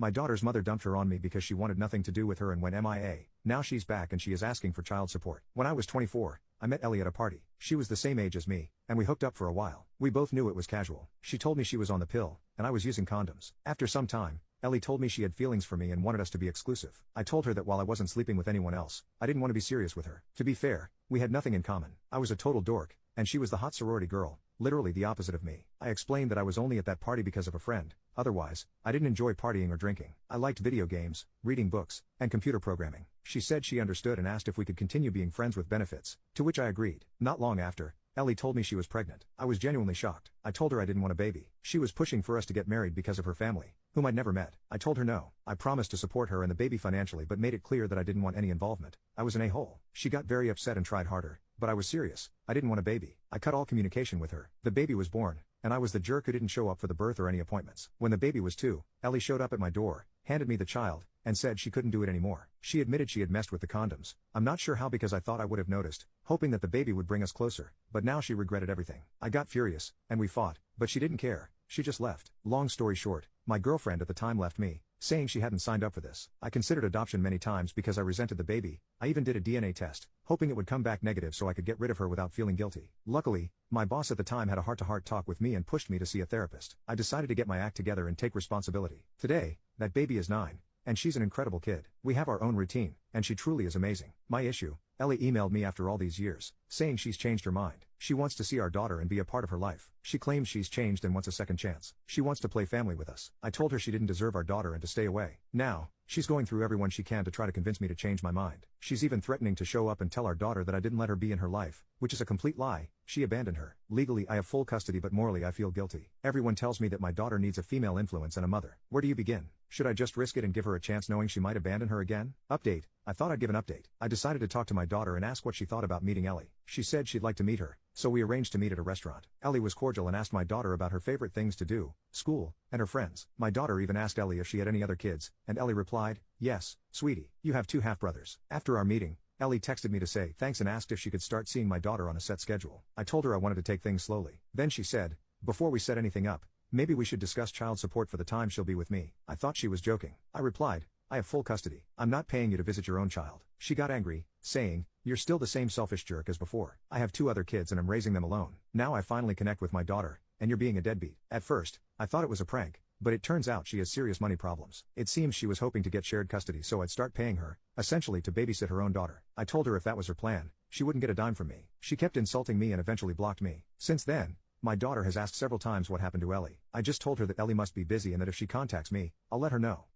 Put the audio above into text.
My daughter's mother dumped her on me because she wanted nothing to do with her and went MIA. Now she's back and she is asking for child support. When I was 24, I met Ellie at a party. She was the same age as me, and we hooked up for a while. We both knew it was casual. She told me she was on the pill, and I was using condoms. After some time, Ellie told me she had feelings for me and wanted us to be exclusive. I told her that while I wasn't sleeping with anyone else, I didn't want to be serious with her. To be fair, we had nothing in common. I was a total dork, and she was the hot sorority girl, literally the opposite of me. I explained that I was only at that party because of a friend. Otherwise, I didn't enjoy partying or drinking. I liked video games, reading books, and computer programming. She said she understood and asked if we could continue being friends with benefits, to which I agreed. Not long after, Ellie told me she was pregnant. I was genuinely shocked. I told her I didn't want a baby. She was pushing for us to get married because of her family, whom I'd never met. I told her no. I promised to support her and the baby financially but made it clear that I didn't want any involvement. I was an a-hole. She got very upset and tried harder, but I was serious. I didn't want a baby. I cut all communication with her. The baby was born, and I was the jerk who didn't show up for the birth or any appointments. When the baby was 2, Ellie showed up at my door, handed me the child, and said she couldn't do it anymore. She admitted she had messed with the condoms. I'm not sure how because I thought I would have noticed, hoping that the baby would bring us closer, but now she regretted everything. I got furious, and we fought, but she didn't care. She just left. Long story short, my girlfriend at the time left me, saying she hadn't signed up for this. I considered adoption many times because I resented the baby. I even did a DNA test, hoping it would come back negative so I could get rid of her without feeling guilty. Luckily, my boss at the time had a heart-to-heart talk with me and pushed me to see a therapist. I decided to get my act together and take responsibility. Today, that baby is 9. And she's an incredible kid. We have our own routine, and she truly is amazing. My issue: Ellie emailed me after all these years, saying she's changed her mind. She wants to see our daughter and be a part of her life. She claims she's changed and wants a second chance. She wants to play family with us. I told her she didn't deserve our daughter and to stay away. Now, she's going through everyone she can to try to convince me to change my mind. She's even threatening to show up and tell our daughter that I didn't let her be in her life, which is a complete lie. She abandoned her. Legally I have full custody but morally I feel guilty. Everyone tells me that my daughter needs a female influence and a mother. Where do you begin? Should I just risk it and give her a chance knowing she might abandon her again? Update: I thought I'd give an update. I decided to talk to my daughter and ask what she thought about meeting Ellie. She said she'd like to meet her, so we arranged to meet at a restaurant. Ellie was cordial and asked my daughter about her favorite things to do, school, and her friends. My daughter even asked Ellie if she had any other kids, and Ellie replied, "Yes, sweetie, you have 2 half-brothers." After our meeting, Ellie texted me to say thanks and asked if she could start seeing my daughter on a set schedule. I told her I wanted to take things slowly. Then she said, before we set anything up, maybe we should discuss child support for the time she'll be with me. I thought she was joking. I replied, I have full custody. I'm not paying you to visit your own child. She got angry, saying, you're still the same selfish jerk as before. I have 2 other kids and I'm raising them alone. Now I finally connect with my daughter, and you're being a deadbeat. At first, I thought it was a prank, but it turns out she has serious money problems. It seems she was hoping to get shared custody so I'd start paying her, essentially to babysit her own daughter. I told her if that was her plan, she wouldn't get a dime from me. She kept insulting me and eventually blocked me. Since then, my daughter has asked several times what happened to Ellie. I just told her that Ellie must be busy and that if she contacts me, I'll let her know.